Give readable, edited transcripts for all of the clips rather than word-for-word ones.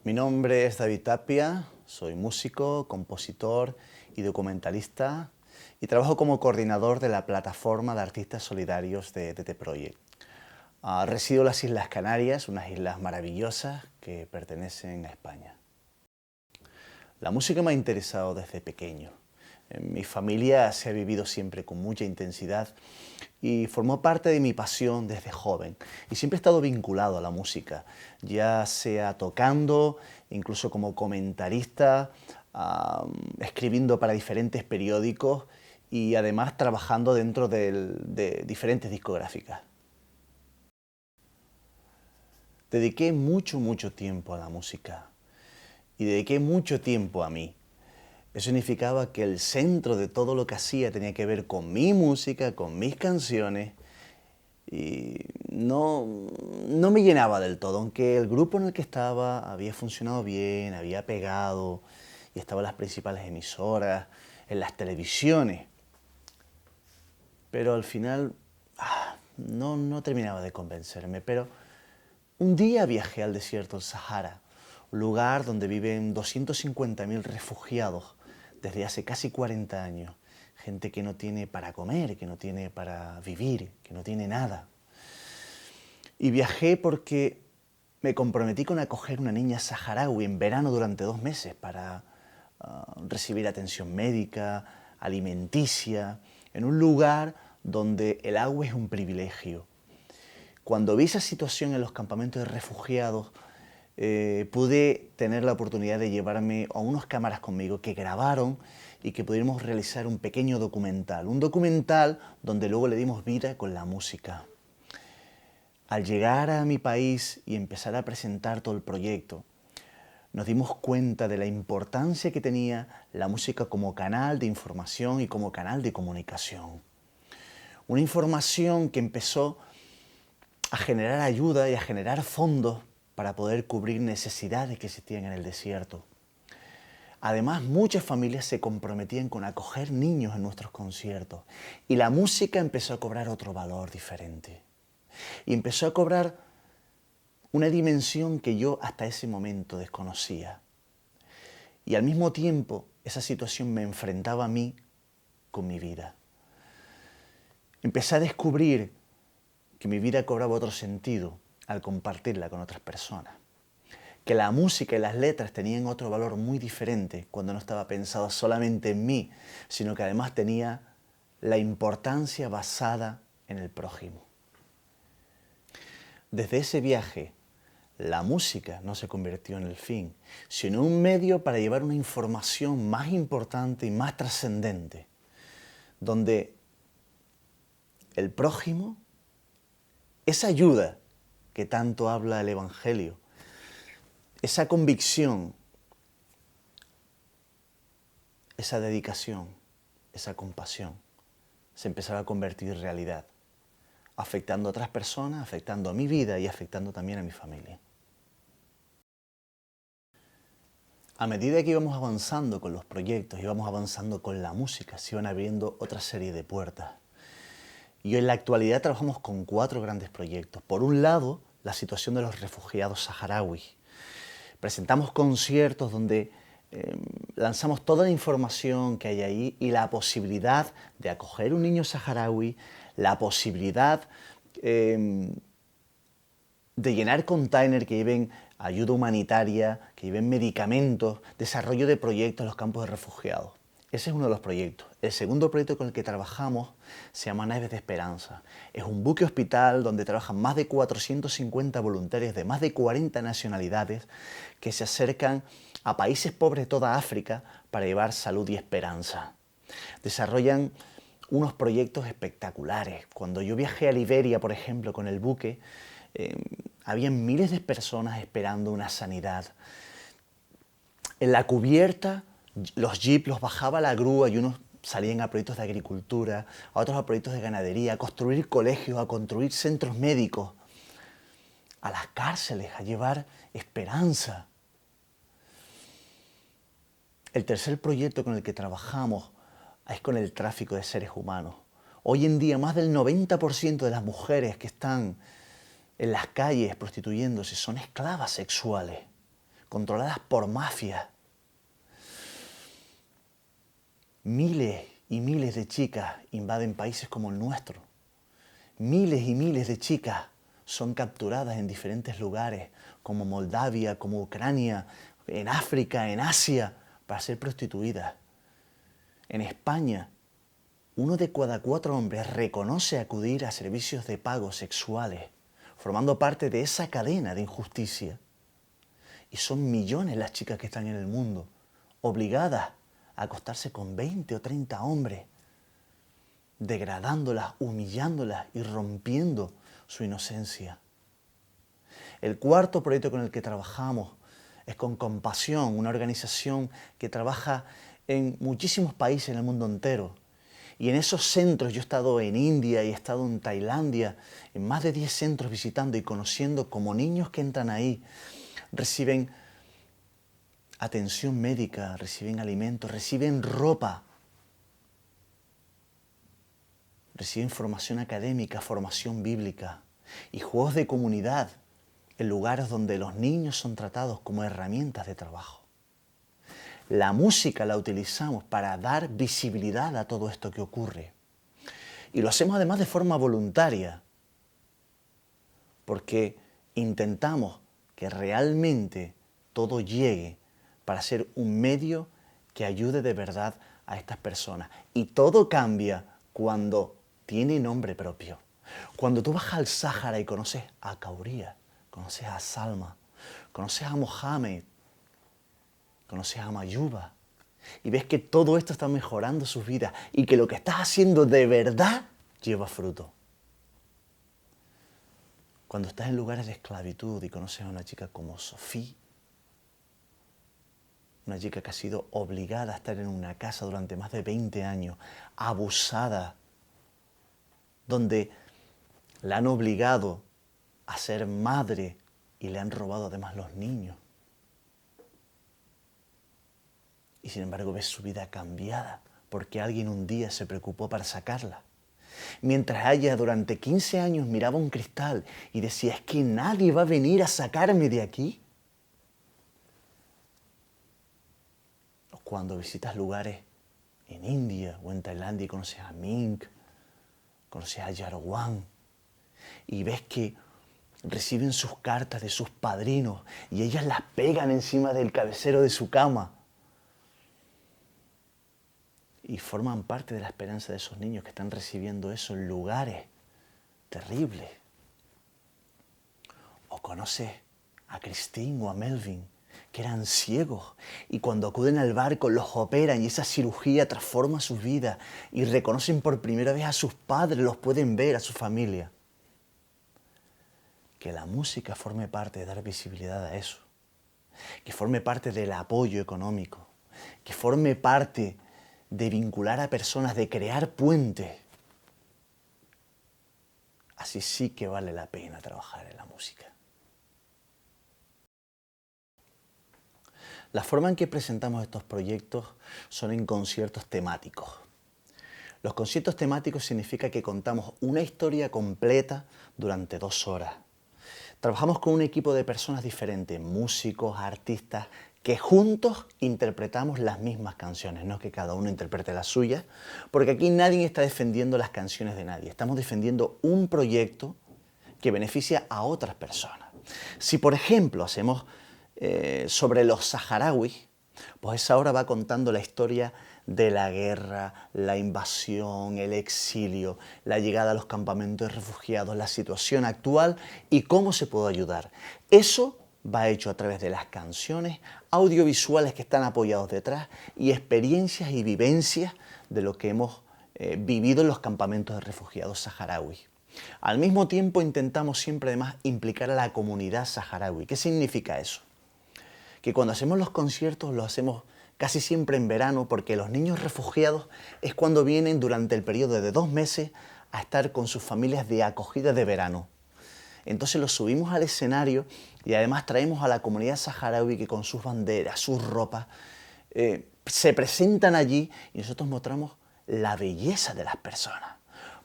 Mi nombre es David Tapia, soy músico, compositor y documentalista y trabajo como coordinador de la plataforma de artistas solidarios de TT Project. Resido en las Islas Canarias, unas islas maravillosas que pertenecen a España. La música me ha interesado desde pequeño. En mi familia se ha vivido siempre con mucha intensidad y formó parte de mi pasión desde joven. Y siempre he estado vinculado a la música, ya sea tocando, incluso como comentarista, escribiendo para diferentes periódicos y además trabajando dentro de diferentes discográficas. Dediqué mucho tiempo a la música y dediqué mucho tiempo a mí. Eso significaba que el centro de todo lo que hacía tenía que ver con mi música, con mis canciones, y no me llenaba del todo, aunque el grupo en el que estaba había funcionado bien, había pegado, y estaba en las principales emisoras, en las televisiones. Pero al final no terminaba de convencerme. Pero un día viajé al desierto del Sahara, un lugar donde viven 250.000 refugiados desde hace casi 40 años. Gente que no tiene para comer, que no tiene para vivir, que no tiene nada. Y viajé porque me comprometí con acoger una niña saharaui en verano durante 2 meses para recibir atención médica, alimenticia, en un lugar donde el agua es un privilegio. Cuando vi esa situación en los campamentos de refugiados, pude tener la oportunidad de llevarme a unas cámaras conmigo que grabaron y que pudimos realizar un pequeño documental. Un documental donde luego le dimos vida con la música. Al llegar a mi país y empezar a presentar todo el proyecto, nos dimos cuenta de la importancia que tenía la música como canal de información y como canal de comunicación. Una información que empezó a generar ayuda y a generar fondos para poder cubrir necesidades que existían en el desierto. Además, muchas familias se comprometían con acoger niños en nuestros conciertos y la música empezó a cobrar otro valor diferente. Y empezó a cobrar una dimensión que yo hasta ese momento desconocía. Y al mismo tiempo, esa situación me enfrentaba a mí con mi vida. Empecé a descubrir que mi vida cobraba otro sentido al compartirla con otras personas. Que la música y las letras tenían otro valor muy diferente cuando no estaba pensado solamente en mí, sino que además tenía la importancia basada en el prójimo. Desde ese viaje, la música no se convirtió en el fin, sino en un medio para llevar una información más importante y más trascendente, donde el prójimo, esa ayuda que tanto habla el Evangelio, esa convicción, esa dedicación, esa compasión, se empezaba a convertir en realidad, afectando a otras personas, afectando a mi vida y afectando también a mi familia. A medida que íbamos avanzando con los proyectos, íbamos avanzando con la música, se iban abriendo otra serie de puertas. Y en la actualidad trabajamos con 4 grandes proyectos. Por un lado, la situación de los refugiados saharauis. Presentamos conciertos donde lanzamos toda la información que hay ahí y la posibilidad de acoger un niño saharaui, la posibilidad de llenar containers que lleven ayuda humanitaria, que lleven medicamentos, desarrollo de proyectos en los campos de refugiados. Ese es uno de los proyectos. El segundo proyecto con el que trabajamos se llama Naves de Esperanza. Es un buque hospital donde trabajan más de 450 voluntarios de más de 40 nacionalidades que se acercan a países pobres de toda África para llevar salud y esperanza. Desarrollan unos proyectos espectaculares. Cuando yo viajé a Liberia, por ejemplo, con el buque, había miles de personas esperando una sanidad. En la cubierta, los jeeps los bajaba la grúa y unos salían a proyectos de agricultura, a otros a proyectos de ganadería, a construir colegios, a construir centros médicos, a las cárceles, a llevar esperanza. El tercer proyecto con el que trabajamos es con el tráfico de seres humanos. Hoy en día más del 90% de las mujeres que están en las calles prostituyéndose son esclavas sexuales, controladas por mafias. Miles y miles de chicas invaden países como el nuestro. Miles y miles de chicas son capturadas en diferentes lugares, como Moldavia, como Ucrania, en África, en Asia, para ser prostituidas. En España, 1 de cada 4 hombres reconoce acudir a servicios de pago sexuales, formando parte de esa cadena de injusticia. Y son millones las chicas que están en el mundo, obligadas a acostarse con 20 o 30 hombres, degradándolas, humillándolas y rompiendo su inocencia. El cuarto proyecto con el que trabajamos es con Compasión, una organización que trabaja en muchísimos países en el mundo entero. Y en esos centros, yo he estado en India y he estado en Tailandia, en más de 10 centros visitando y conociendo cómo niños que entran ahí reciben atención médica, reciben alimentos, reciben ropa, reciben formación académica, formación bíblica y juegos de comunidad en lugares donde los niños son tratados como herramientas de trabajo. La música la utilizamos para dar visibilidad a todo esto que ocurre. Y lo hacemos además de forma voluntaria, porque intentamos que realmente todo llegue para ser un medio que ayude de verdad a estas personas. Y todo cambia cuando tiene nombre propio. Cuando tú vas al Sáhara y conoces a Kauria, conoces a Salma, conoces a Mohamed, conoces a Mayuba y ves que todo esto está mejorando sus vidas y que lo que estás haciendo de verdad lleva fruto. Cuando estás en lugares de esclavitud y conoces a una chica como Sofía, una chica que ha sido obligada a estar en una casa durante más de 20 años, abusada, donde la han obligado a ser madre y le han robado además los niños. Y sin embargo ves su vida cambiada porque alguien un día se preocupó para sacarla. Mientras ella durante 15 años miraba un cristal y decía, es que nadie va a venir a sacarme de aquí. O cuando visitas lugares en India o en Tailandia y conoces a Mink, conoces a Yarwan y ves que reciben sus cartas de sus padrinos y ellas las pegan encima del cabecero de su cama. Y forman parte de la esperanza de esos niños que están recibiendo eso en lugares terribles. O conoces a Christine o a Melvin, que eran ciegos, y cuando acuden al barco los operan y esa cirugía transforma sus vidas y reconocen por primera vez a sus padres, los pueden ver, a su familia. Que la música forme parte de dar visibilidad a eso, que forme parte del apoyo económico, que forme parte de vincular a personas, de crear puentes. Así sí que vale la pena trabajar en la música. La forma en que presentamos estos proyectos son en conciertos temáticos. Los conciertos temáticos significa que contamos una historia completa durante 2 horas. Trabajamos con un equipo de personas diferentes, músicos, artistas, que juntos interpretamos las mismas canciones, no que cada uno interprete las suyas, porque aquí nadie está defendiendo las canciones de nadie, estamos defendiendo un proyecto que beneficia a otras personas. Si por ejemplo hacemos sobre los saharauis, pues esa hora va contando la historia de la guerra, la invasión, el exilio, la llegada a los campamentos de refugiados, la situación actual y cómo se puede ayudar. Eso va hecho a través de las canciones, audiovisuales que están apoyados detrás y experiencias y vivencias de lo que hemos vivido en los campamentos de refugiados saharauis. Al mismo tiempo intentamos siempre además implicar a la comunidad saharaui. ¿Qué significa eso? Que cuando hacemos los conciertos lo hacemos casi siempre en verano porque los niños refugiados es cuando vienen durante el periodo de 2 meses a estar con sus familias de acogida de verano. Entonces los subimos al escenario y además traemos a la comunidad saharaui que con sus banderas, sus ropas, se presentan allí y nosotros mostramos la belleza de las personas.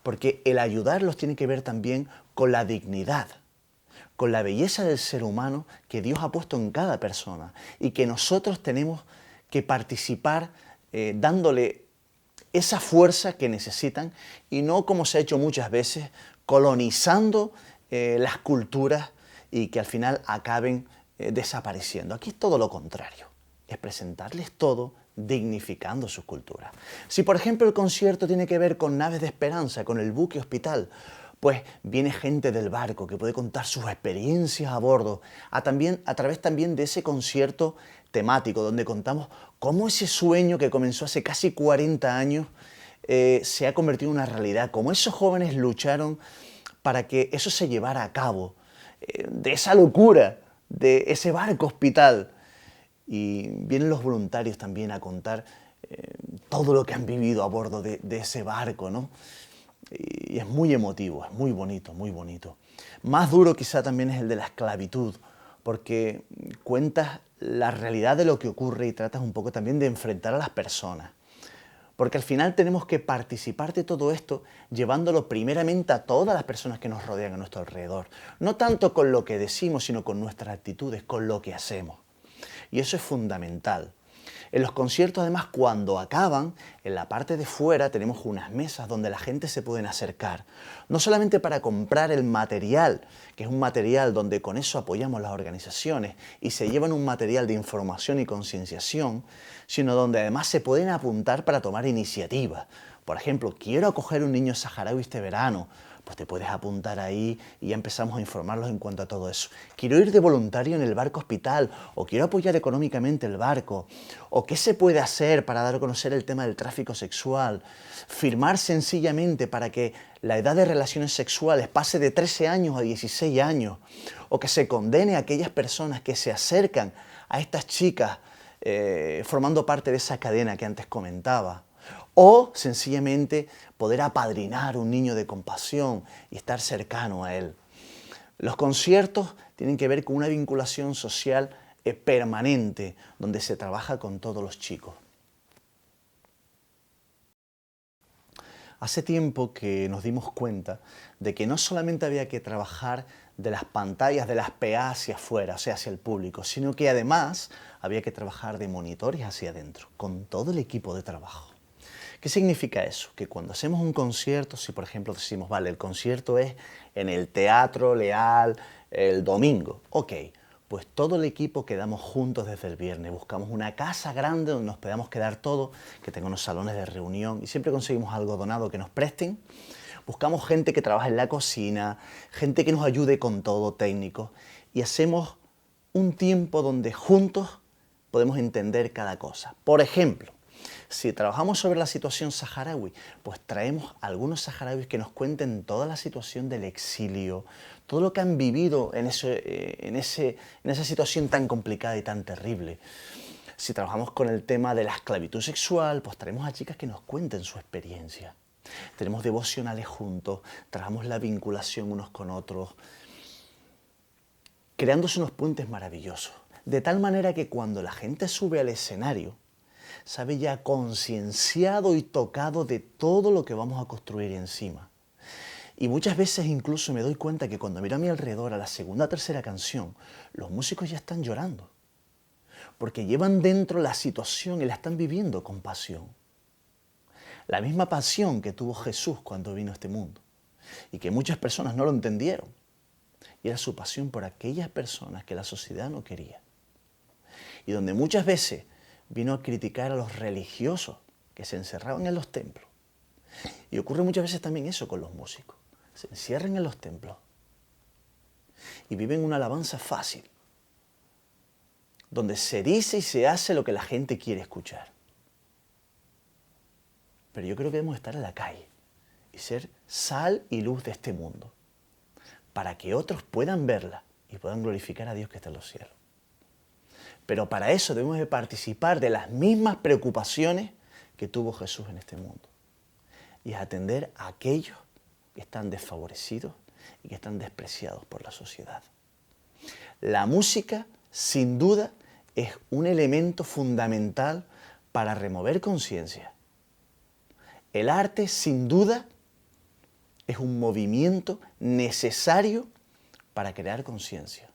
Porque el ayudarlos tiene que ver también con la dignidad. con la belleza del ser humano que Dios ha puesto en cada persona y que nosotros tenemos que participar dándole esa fuerza que necesitan y no como se ha hecho muchas veces, colonizando las culturas y que al final acaben desapareciendo. Aquí es todo lo contrario, es presentarles todo dignificando su cultura. Si por ejemplo el concierto tiene que ver con Naves de Esperanza, con el buque hospital, pues viene gente del barco que puede contar sus experiencias a bordo, a través también de ese concierto temático, donde contamos cómo ese sueño que comenzó hace casi 40 años se ha convertido en una realidad, cómo esos jóvenes lucharon para que eso se llevara a cabo, de esa locura, de ese barco hospital. Y vienen los voluntarios también a contar todo lo que han vivido a bordo de ese barco, ¿no? Y es muy emotivo, es muy bonito, muy bonito. Más duro quizá también es el de la esclavitud, porque cuentas la realidad de lo que ocurre y tratas un poco también de enfrentar a las personas. Porque al final tenemos que participar de todo esto llevándolo primeramente a todas las personas que nos rodean a nuestro alrededor. No tanto con lo que decimos, sino con nuestras actitudes, con lo que hacemos. Y eso es fundamental. En los conciertos, además, cuando acaban, en la parte de fuera tenemos unas mesas donde la gente se puede acercar. No solamente para comprar el material, que es un material donde con eso apoyamos las organizaciones y se llevan un material de información y concienciación, sino donde además se pueden apuntar para tomar iniciativas. Por ejemplo, quiero acoger un niño saharaui este verano. Pues te puedes apuntar ahí y ya empezamos a informarlos en cuanto a todo eso. Quiero ir de voluntario en el barco hospital, o quiero apoyar económicamente el barco, o qué se puede hacer para dar a conocer el tema del tráfico sexual, firmar sencillamente para que la edad de relaciones sexuales pase de 13 años a 16 años, o que se condene a aquellas personas que se acercan a estas chicas formando parte de esa cadena que antes comentaba. O sencillamente poder apadrinar un niño de compasión y estar cercano a él. Los conciertos tienen que ver con una vinculación social permanente, donde se trabaja con todos los chicos. Hace tiempo que nos dimos cuenta de que no solamente había que trabajar de las pantallas, de las PA hacia afuera, o sea, hacia el público, sino que además había que trabajar de monitores hacia adentro, con todo el equipo de trabajo. ¿Qué significa eso? Que cuando hacemos un concierto, si por ejemplo decimos, vale, el concierto es en el Teatro Leal el domingo, ok, pues todo el equipo quedamos juntos desde el viernes, buscamos una casa grande donde nos podamos quedar todos, que tenga unos salones de reunión y siempre conseguimos algo donado que nos presten. Buscamos gente que trabaje en la cocina, gente que nos ayude con todo técnico y hacemos un tiempo donde juntos podemos entender cada cosa. Por ejemplo, si trabajamos sobre la situación saharaui, pues traemos a algunos saharauis que nos cuenten toda la situación del exilio, todo lo que han vivido en esa situación tan complicada y tan terrible. Si trabajamos con el tema de la esclavitud sexual, pues traemos a chicas que nos cuenten su experiencia. Tenemos devocionales juntos, trabajamos la vinculación unos con otros, creándose unos puentes maravillosos. De tal manera que cuando la gente sube al escenario, sabe ya concienciado y tocado de todo lo que vamos a construir encima. Y muchas veces incluso me doy cuenta que cuando miro a mi alrededor a la segunda o tercera canción, los músicos ya están llorando, porque llevan dentro la situación y la están viviendo con pasión. La misma pasión que tuvo Jesús cuando vino a este mundo, y que muchas personas no lo entendieron, y era su pasión por aquellas personas que la sociedad no quería. Y donde muchas veces vino a criticar a los religiosos que se encerraban en los templos. Y ocurre muchas veces también eso con los músicos. Se encierran en los templos y viven una alabanza fácil, donde se dice y se hace lo que la gente quiere escuchar. Pero yo creo que debemos estar en la calle y ser sal y luz de este mundo, para que otros puedan verla y puedan glorificar a Dios que está en los cielos. Pero para eso debemos de participar de las mismas preocupaciones que tuvo Jesús en este mundo. Y es atender a aquellos que están desfavorecidos y que están despreciados por la sociedad. La música, sin duda, es un elemento fundamental para remover conciencia. El arte, sin duda, es un movimiento necesario para crear conciencia.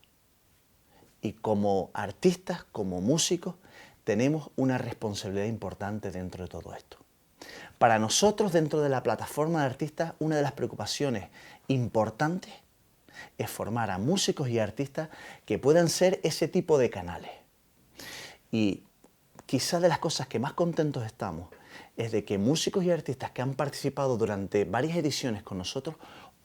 Y como artistas, como músicos, tenemos una responsabilidad importante dentro de todo esto. Para nosotros, dentro de la plataforma de artistas, una de las preocupaciones importantes es formar a músicos y artistas que puedan ser ese tipo de canales. Y quizás de las cosas que más contentos estamos es de que músicos y artistas que han participado durante varias ediciones con nosotros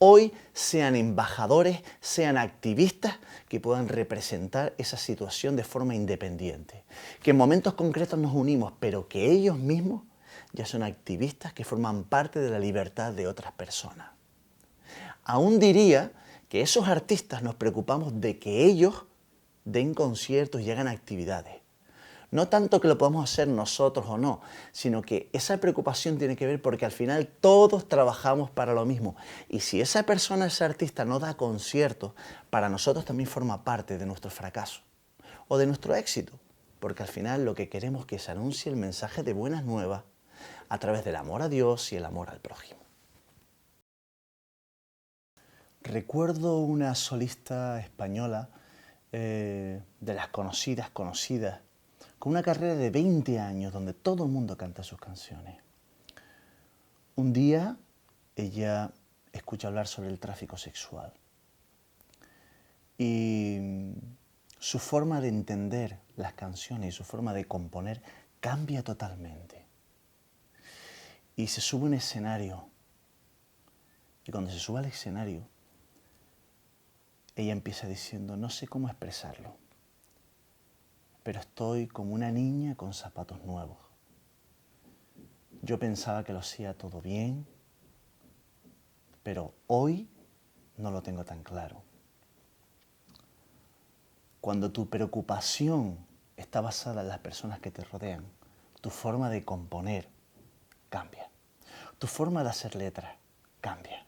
hoy sean embajadores, sean activistas que puedan representar esa situación de forma independiente. Que en momentos concretos nos unimos, pero que ellos mismos ya son activistas que forman parte de la libertad de otras personas. Aún diría que esos artistas nos preocupamos de que ellos den conciertos y hagan actividades. No tanto que lo podamos hacer nosotros o no, sino que esa preocupación tiene que ver porque al final todos trabajamos para lo mismo. Y si esa persona, ese artista no da conciertos, para nosotros también forma parte de nuestro fracaso o de nuestro éxito. Porque al final lo que queremos es que se anuncie el mensaje de buenas nuevas a través del amor a Dios y el amor al prójimo. Recuerdo una solista española, de las conocidas, con una carrera de 20 años donde todo el mundo canta sus canciones. Un día ella escucha hablar sobre el tráfico sexual y su forma de entender las canciones y su forma de componer cambia totalmente. Y se sube a un escenario y cuando se sube al escenario ella empieza diciendo, no sé cómo expresarlo, pero estoy como una niña con zapatos nuevos. Yo pensaba que lo hacía todo bien, pero hoy no lo tengo tan claro. Cuando tu preocupación está basada en las personas que te rodean, tu forma de componer cambia. Tu forma de hacer letras cambia.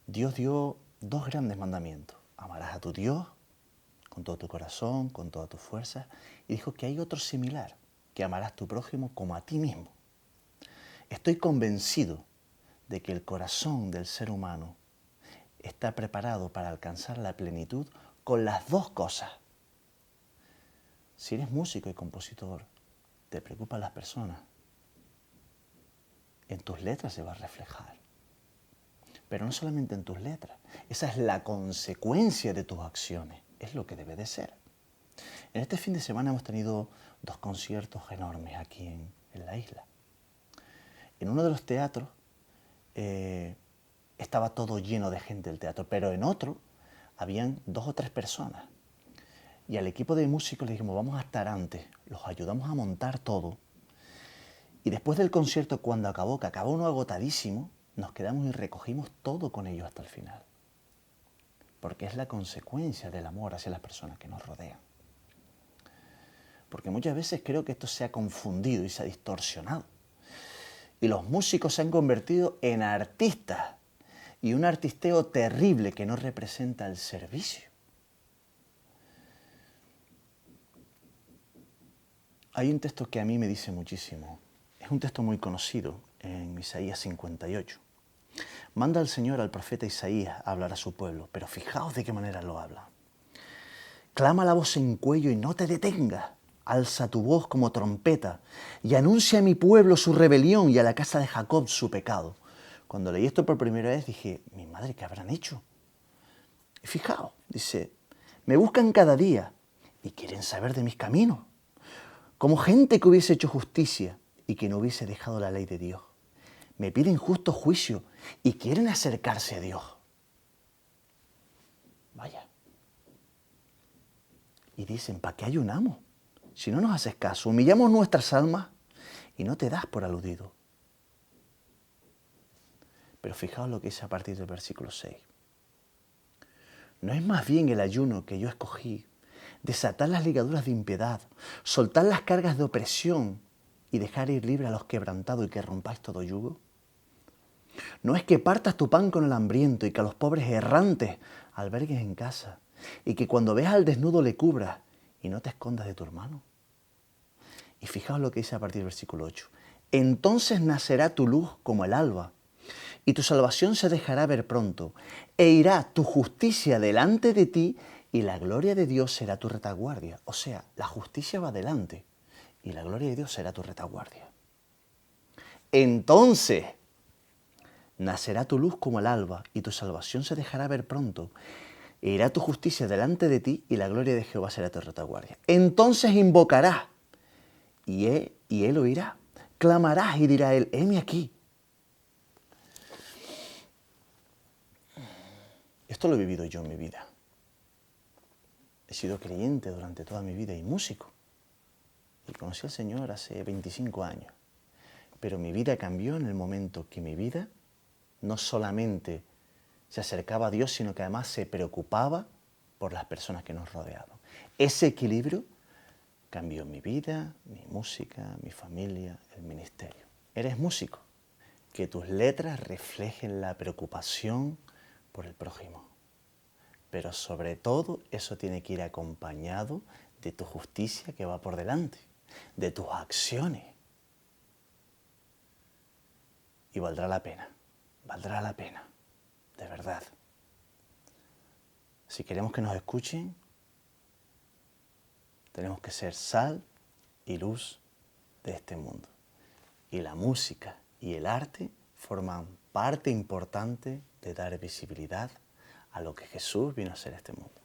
Dios dio dos grandes mandamientos. Amarás a tu Dios con todo tu corazón, con todas tus fuerzas. Y dijo que hay otro similar, que amarás a tu prójimo como a ti mismo. Estoy convencido de que el corazón del ser humano está preparado para alcanzar la plenitud con las dos cosas. Si eres músico y compositor, te preocupan las personas, en tus letras se va a reflejar. Pero no solamente en tus letras, esa es la consecuencia de tus acciones, es lo que debe de ser. En este fin de semana hemos tenido dos conciertos enormes aquí en la isla. En uno de los teatros estaba todo lleno de gente el teatro, pero en otro habían 2 o 3 personas. Y al equipo de músicos le dijimos, vamos a estar antes, los ayudamos a montar todo. Y después del concierto, cuando acabó, que acabó uno agotadísimo, nos quedamos y recogimos todo con ellos hasta el final. Porque es la consecuencia del amor hacia las personas que nos rodean. Porque muchas veces creo que esto se ha confundido y se ha distorsionado. Y los músicos se han convertido en artistas. Y un artisteo terrible que no representa el servicio. Hay un texto que a mí me dice muchísimo. Es un texto muy conocido en Isaías 58. Manda al Señor al profeta Isaías a hablar a su pueblo, pero fijaos de qué manera lo habla. Clama la voz en cuello y no te detengas. Alza tu voz como trompeta y anuncia a mi pueblo su rebelión y a la casa de Jacob su pecado. Cuando leí esto por primera vez dije, mi madre, ¿qué habrán hecho? Y fijaos, dice, me buscan cada día y quieren saber de mis caminos, como gente que hubiese hecho justicia y que no hubiese dejado la ley de Dios. Me piden justo juicio y quieren acercarse a Dios. Vaya. Y dicen, ¿para qué ayunamos? Si no nos haces caso, humillamos nuestras almas y no te das por aludido. Pero fijaos lo que dice a partir del versículo 6. ¿No es más bien el ayuno que yo escogí, desatar las ligaduras de impiedad, soltar las cargas de opresión y dejar ir libre a los quebrantados y que rompáis todo yugo? ¿No es que partas tu pan con el hambriento y que a los pobres errantes albergues en casa y que cuando veas al desnudo le cubras y no te escondas de tu hermano? Y fijaos lo que dice a partir del versículo 8. Entonces nacerá tu luz como el alba y tu salvación se dejará ver pronto, e irá tu justicia delante de ti, y la gloria de Dios será tu retaguardia. O sea, la justicia va delante, y la gloria de Dios será tu retaguardia. Entonces nacerá tu luz como el alba, y tu salvación se dejará ver pronto, e irá tu justicia delante de ti, y la gloria de Jehová será tu retaguardia. Entonces invocarás, y él oirá. Clamarás y dirá él, heme aquí. Esto lo he vivido yo en mi vida. He sido creyente durante toda mi vida y músico. Y conocí al Señor hace 25 años. Pero mi vida cambió en el momento que mi vida no solamente se acercaba a Dios, sino que además se preocupaba por las personas que nos rodeaban. Ese equilibrio cambió mi vida, mi música, mi familia, el ministerio. ¿Eres músico? Que tus letras reflejen la preocupación por el prójimo. Pero sobre todo eso tiene que ir acompañado de tu justicia que va por delante, de tus acciones. Y valdrá la pena, de verdad. Si queremos que nos escuchen, tenemos que ser sal y luz de este mundo. Y la música y el arte forman parte importante de dar visibilidad a lo que Jesús vino a hacer a este mundo.